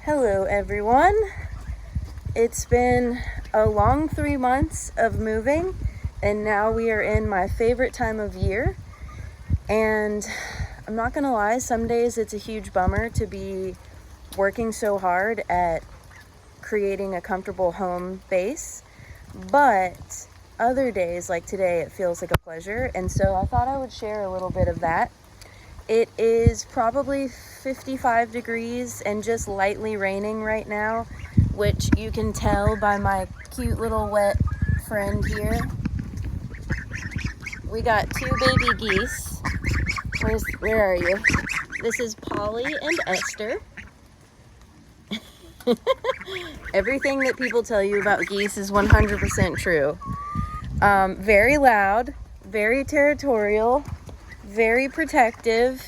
Hello everyone. It's been a long 3 months of moving, and now we are in my favorite time of year. And I'm not gonna lie, some days it's a huge bummer to be working so hard at creating a comfortable home base, but other days like today it feels like a pleasure, and so I thought I would share a little bit of that. It is probably 55 degrees and just lightly raining right now, which you can tell by my cute little wet friend here. We got 2 baby geese. Where are you? This is Polly and Esther. Everything that people tell you about geese is 100% true. Very loud, very territorial, very protective,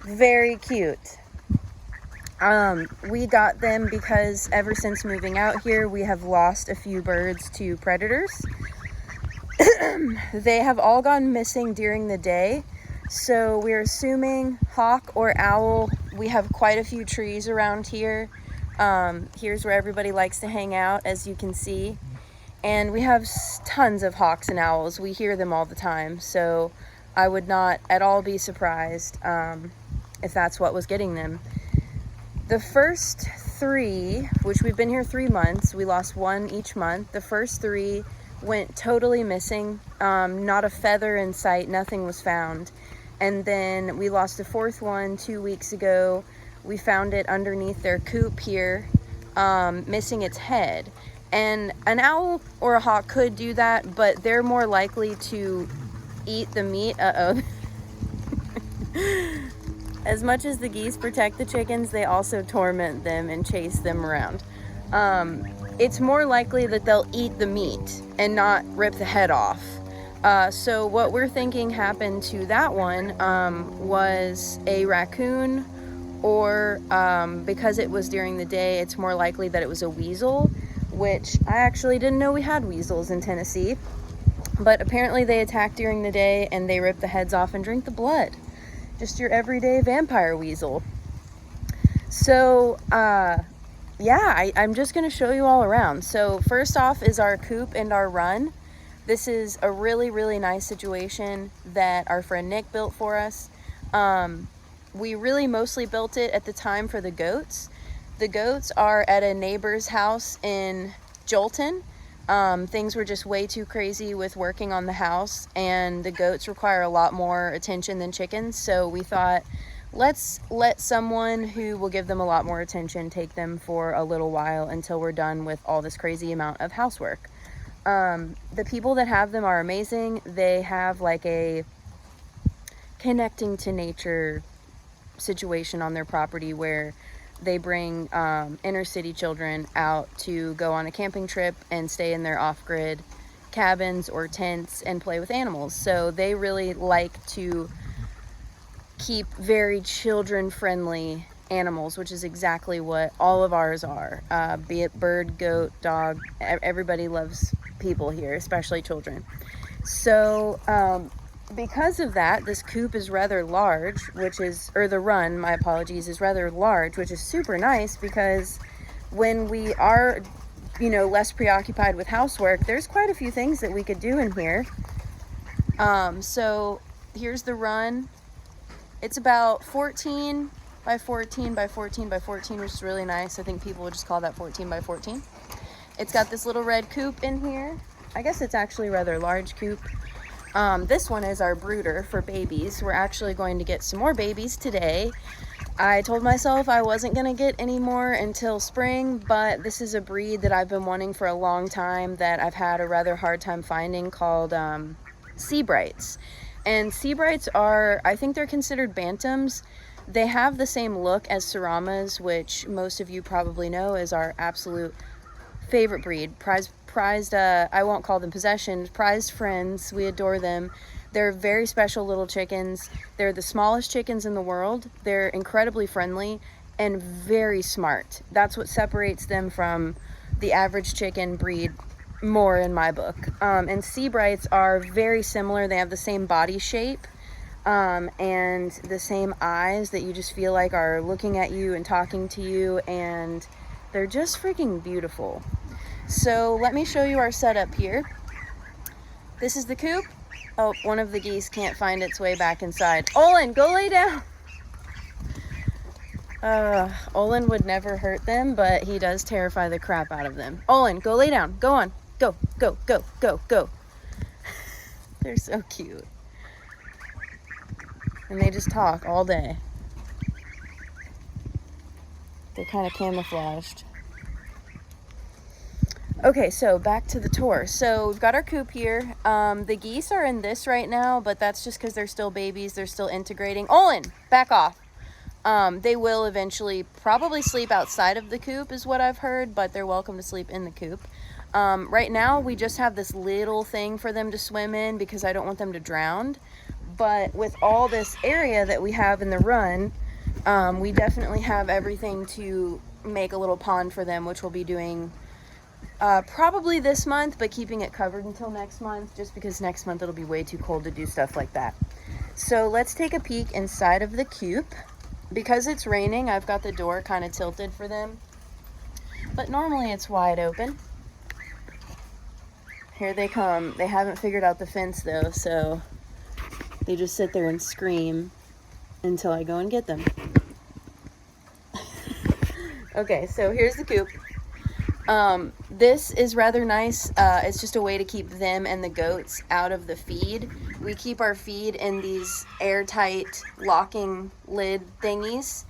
very cute. We got them because ever since moving out here, we have lost a few birds to predators. They have all gone missing during the day, so we're assuming hawk or owl. We have quite a few trees around here. Here's where everybody likes to hang out, as you can see. And we have tons of hawks and owls. We hear them all the time, so I would not at all be surprised if that's what was getting them. The first 3, which we've been here 3 months, we lost 1 each month. The first 3 went totally missing. Not a feather in sight, nothing was found. And then we lost the 4th one 2 weeks ago. We found it underneath their coop here, missing its head. And an owl or a hawk could do that, but they're more likely to eat the meat. As much as the geese protect the chickens, they also torment them and chase them around. It's more likely that they'll eat the meat and not rip the head off. So what we're thinking happened to that one was a raccoon, or because it was during the day, it's more likely that it was a weasel, which I actually didn't know we had weasels in Tennessee. But apparently they attack during the day and they rip the heads off and drink the blood. Just your everyday vampire weasel. So, I'm just going to show you all around. So first off is our coop and our run. This is a really, really nice situation that our friend Nick built for us. We really mostly built it at the time for the goats. The goats are at a neighbor's house in Jolton. Things were just way too crazy with working on the house, and the goats require a lot more attention than chickens. So we thought, let's let someone who will give them a lot more attention take them for a little while until we're done with all this crazy amount of housework. The people that have them are amazing. They have like a connecting to nature situation on their property where they bring inner city children out to go on a camping trip and stay in their off-grid cabins or tents and play with animals. So they really like to keep very children-friendly animals, which is exactly what all of ours are. Be it bird, goat, dog, everybody loves people here, especially children. So because of that, this coop is rather large, the run, my apologies, is rather large, which is super nice because when we are, less preoccupied with housework, there's quite a few things that we could do in here. So here's the run. It's about 14 by 14 by 14 by 14, which is really nice. I think people would just call that 14 by 14. It's got this little red coop in here. I guess it's actually a rather large coop. This one is our brooder for babies. We're actually going to get some more babies today. I told myself I wasn't going to get any more until spring, but this is a breed that I've been wanting for a long time that I've had a rather hard time finding, called Seabrights. And Seabrights are, I think they're considered bantams. They have the same look as Saramas, which most of you probably know is our absolute favorite breed. Prized, I won't call them possessions, prized friends. We adore them. They're very special little chickens. They're the smallest chickens in the world. They're incredibly friendly and very smart. That's what separates them from the average chicken breed more in my book. And Seabrights are very similar. They have the same body shape. and the same eyes that you just feel like are looking at you and talking to you, and they're just freaking beautiful. So let me show you our setup here. This is the coop. Oh, one of the geese can't find its way back inside. Olin, go lay down. Olin would never hurt them, but he does terrify the crap out of them. Olin, go lay down. Go on. Go, go, go, go, go. They're so cute. And they just talk all day. They're kind of camouflaged. Okay, so back to the tour. So we've got our coop here. The geese are in this right now, but that's just because they're still babies. They're still integrating. Olin, back off. They will eventually probably sleep outside of the coop is what I've heard, but they're welcome to sleep in the coop. Right now we just have this little thing for them to swim in because I don't want them to drown. But with all this area that we have in the run, we definitely have everything to make a little pond for them, which we'll be doing probably this month, but keeping it covered until next month, just because next month it'll be way too cold to do stuff like that. So let's take a peek inside of the coop. Because it's raining, I've got the door kind of tilted for them, but normally it's wide open. Here they come. They haven't figured out the fence though, so they just sit there and scream until I go and get them. Okay, so here's the coop. This is rather nice. It's just a way to keep them and the goats out of the feed. We keep our feed in these airtight locking lid thingies.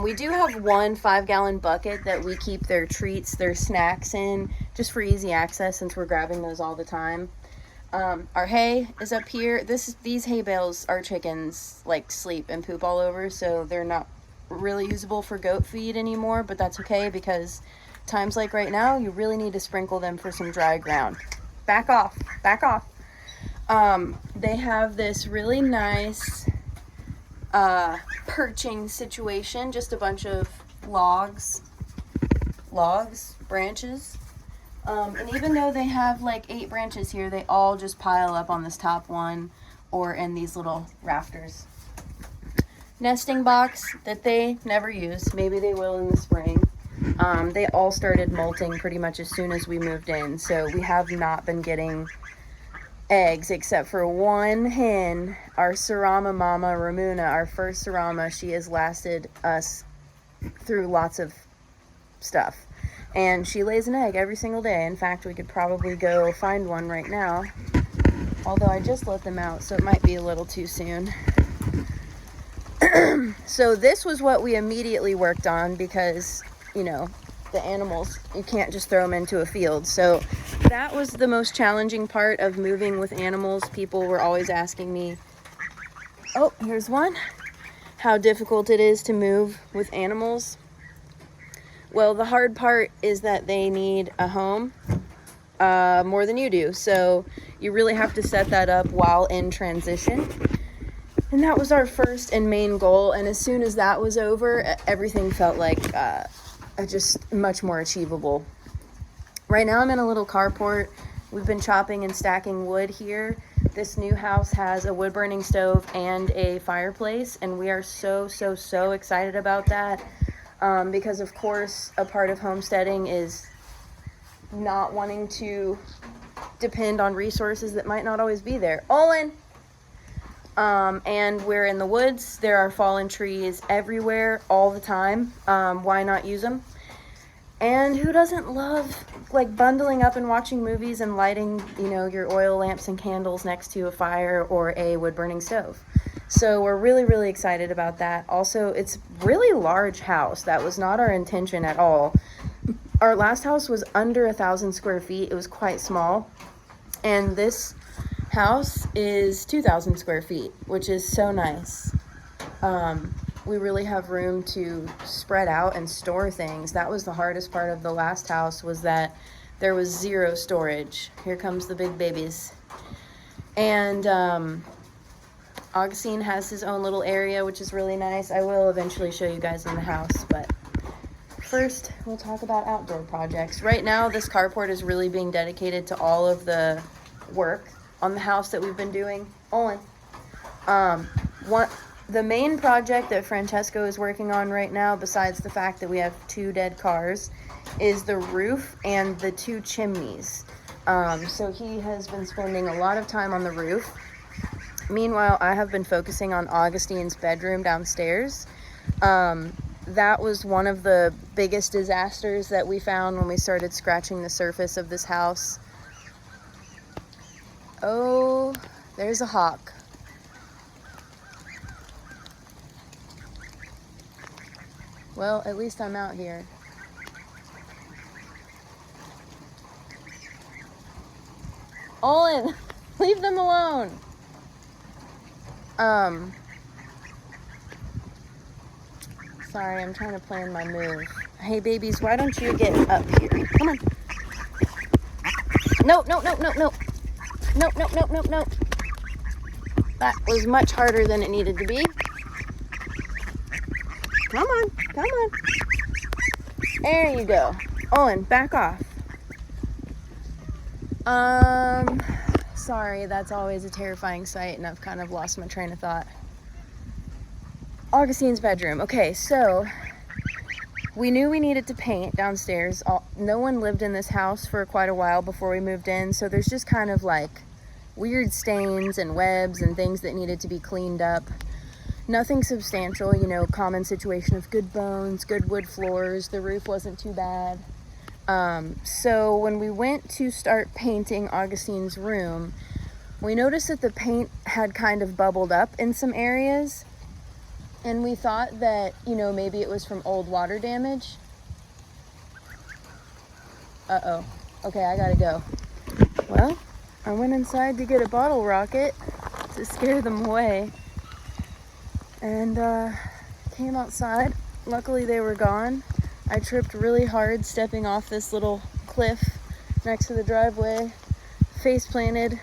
We do have one 5-gallon bucket that we keep their treats, their snacks in, just for easy access since we're grabbing those all the time. Our hay is up here. These hay bales our chickens like sleep and poop all over, so they're not really usable for goat feed anymore, but that's okay because times like right now, you really need to sprinkle them for some dry ground. Back off, back off. They have this really nice perching situation, just a bunch of branches. And even though they have like 8 branches here, they all just pile up on this top one or in these little rafters. Nesting box that they never use. Maybe they will in the spring. They all started molting pretty much as soon as we moved in, so we have not been getting eggs except for one hen, our Sarama mama, Ramuna, our first Sarama. She has lasted us through lots of stuff, and she lays an egg every single day. In fact, we could probably go find one right now, although I just let them out, so it might be a little too soon. So this was what we immediately worked on because, you know, the animals, you can't just throw them into a field. So that was the most challenging part of moving with animals. People were always asking me, oh, here's one, how difficult it is to move with animals. Well, the hard part is that they need a home more than you do. So you really have to set that up while in transition. And that was our first and main goal. And as soon as that was over, everything felt like just much more achievable. Right now I'm in a little carport. We've been chopping and stacking wood here. This new house has a wood burning stove and a fireplace, and we are so excited about that because of course a part of homesteading is not wanting to depend on resources that might not always be there. Olin! And we're in the woods. There are fallen trees everywhere all the time. Why not use them? And who doesn't love like bundling up and watching movies and lighting, you know, your oil lamps and candles next to a fire or a wood burning stove? So we're really excited about that. Also, it's really large house. That was not our intention at all. Our last house was under 1,000 square feet. It was quite small. And this house is 2,000 square feet, which is so nice. We really have room to spread out and store things. That was the hardest part of the last house, was that there was zero storage. Here comes the big babies. And Augustine has his own little area, which is really nice. I will eventually show you guys in the house, but first we'll talk about outdoor projects. Right now this carport is really being dedicated to all of the work on the house that we've been doing. Olin. The main project that Francesco is working on right now, besides the fact that we have 2 dead cars, is the roof and the 2 chimneys. So he has been spending a lot of time on the roof. Meanwhile, I have been focusing on Augustine's bedroom downstairs. That was one of the biggest disasters that we found when we started scratching the surface of this house. Oh, there's a hawk. Well, at least I'm out here. Olin, leave them alone. Sorry, I'm trying to plan my move. Hey, babies, why don't you get up here? Come on. No, no, no, no, no. No, no, no, no, no. That was much harder than it needed to be. Come on, come on. There you go. Olin, back off. Sorry, that's always a terrifying sight, and I've kind of lost my train of thought. Augustine's bedroom. Okay, so we knew we needed to paint downstairs. No one lived in this house for quite a while before we moved in, so there's just kind of like weird stains and webs and things that needed to be cleaned up. Nothing substantial, you know, common situation of good bones, good wood floors. The roof wasn't too bad. So when we went to start painting Augustine's room, we noticed that the paint had kind of bubbled up in some areas. And we thought that, you know, maybe it was from old water damage. Uh-oh. Okay, I gotta go. Well, I went inside to get a bottle rocket to scare them away. And came outside. Luckily they were gone. I tripped really hard stepping off this little cliff next to the driveway. Face planted.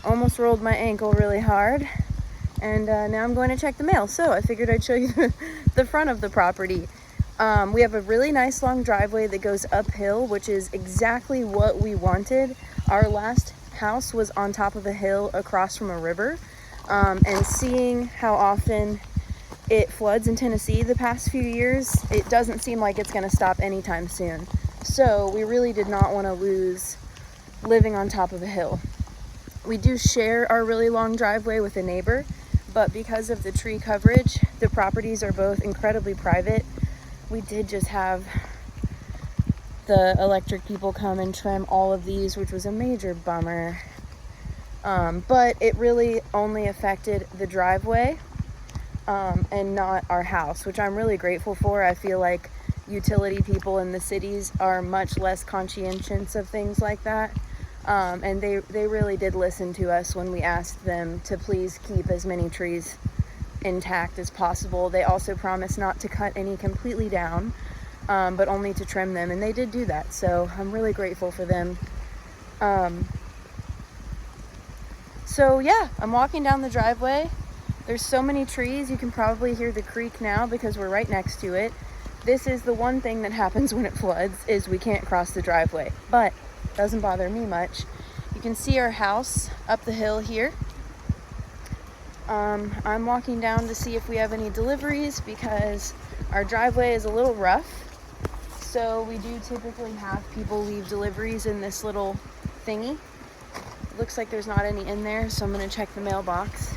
Almost rolled my ankle really hard. And now I'm going to check the mail. So I figured I'd show you the front of the property. We have a really nice long driveway that goes uphill, which is exactly what we wanted. Our last house was on top of a hill across from a river. And seeing how often it floods in Tennessee the past few years, it doesn't seem like it's going to stop anytime soon. So we really did not want to lose living on top of a hill. We do share our really long driveway with a neighbor, but because of the tree coverage, the properties are both incredibly private. We did just have the electric people come and trim all of these, which was a major bummer. But it really only affected the driveway and not our house, which I'm really grateful for. I feel like utility people in the cities are much less conscientious of things like that. And they really did listen to us when we asked them to please keep as many trees intact as possible. They also promised not to cut any completely down, but only to trim them, and they did do that. So I'm really grateful for them. So yeah, I'm walking down the driveway. There's so many trees, you can probably hear the creek now because we're right next to it. This is the one thing that happens when it floods, is we can't cross the driveway, but doesn't bother me much. You can see our house up the hill here. I'm walking down to see if we have any deliveries because our driveway is a little rough. So we do typically have people leave deliveries in this little thingy. It looks like there's not any in there, so I'm gonna check the mailbox.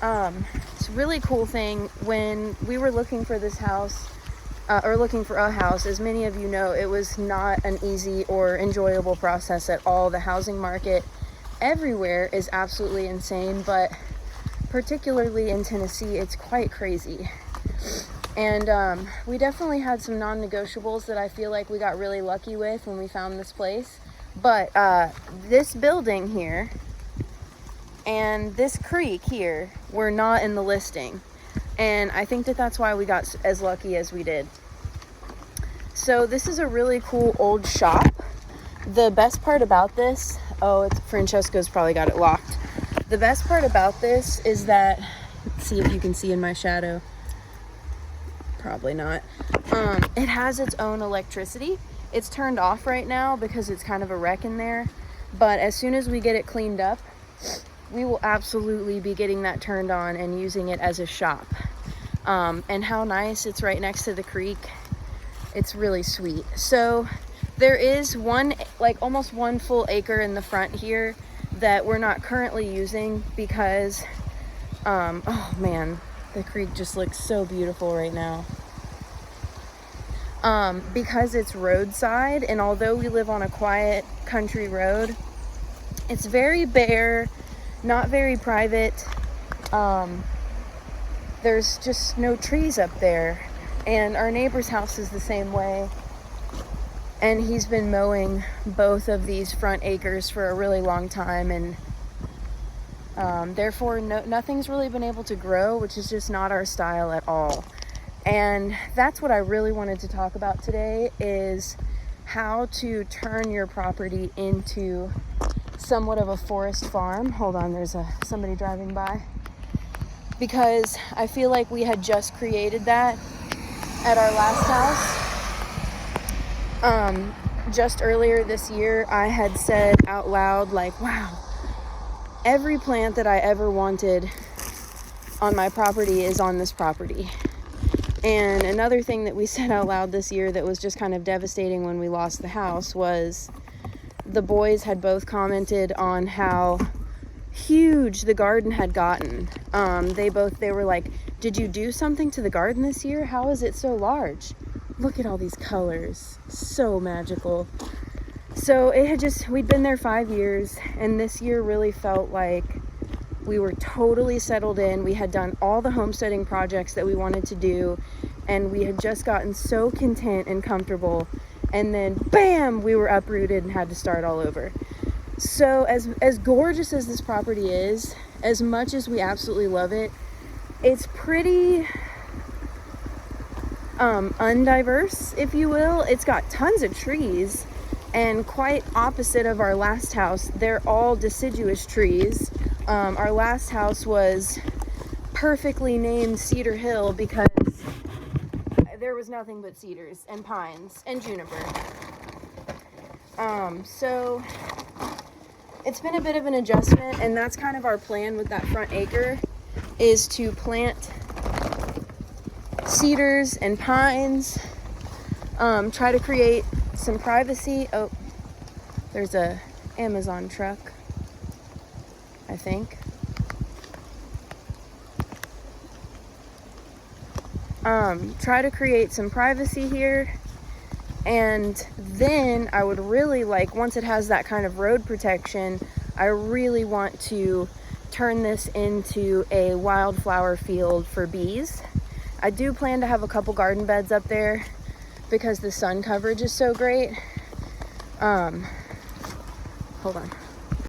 It's a really cool thing. When we were looking for this house, or looking for a house, as many of you know, it was not an easy or enjoyable process at all. The housing market everywhere is absolutely insane, but particularly in Tennessee, it's quite crazy. And we definitely had some non-negotiables that I feel like we got really lucky with when we found this place. But this building here and this creek here were not in the listing. And I think that that's why we got as lucky as we did. So this is a really cool old shop. The best part about this, Francesco's probably got it locked. The best part about this is that, let's see if you can see in my shadow. Probably not. It has its own electricity. It's turned off right now because it's kind of a wreck in there. But as soon as we get it cleaned up, we will absolutely be getting that turned on and using it as a shop. And how nice, it's right next to the creek. It's really sweet. So there is one, like almost 1 full acre in the front here that we're not currently using because, oh man, the creek just looks so beautiful right now. Because it's roadside, and although we live on a quiet country road, it's very bare, not very private. There's just no trees up there, and our neighbor's house is the same way, and he's been mowing both of these front acres for a really long time, and therefore nothing's really been able to grow, which is just not our style at all. And that's what I really wanted to talk about today, is how to turn your property into somewhat of a forest farm. Hold on, there's somebody driving by. Because I feel like we had just created that at our last house. Just earlier this year, I had said out loud, like, wow, every plant that I ever wanted on my property is on this property. And another thing that we said out loud this year that was just kind of devastating when we lost the house was the boys had both commented on how huge the garden had gotten. They were like, did you do something to the garden this year? How is it so large? Look at all these colors. So magical. So we'd been there 5 years, and this year really felt like we were totally settled in. We had done all the homesteading projects that we wanted to do, and we had just gotten so content and comfortable, and then bam, we were uprooted and had to start all over. So as gorgeous as this property is, as much as we absolutely love it, it's pretty undiverse, if you will. It's got tons of trees, and quite opposite of our last house, they're all deciduous trees. Our last house was perfectly named Cedar Hill because there was nothing but cedars and pines and juniper. So it's been a bit of an adjustment, and that's kind of our plan with that front acre, is to plant cedars and pines, try to create some privacy. Oh, there's a Amazon truck, I think. Try to create some privacy here, and then I would really like, once it has that kind of road protection, I really want to turn this into a wildflower field for bees. I do plan to have a couple garden beds up there because the sun coverage is so great. Hold on.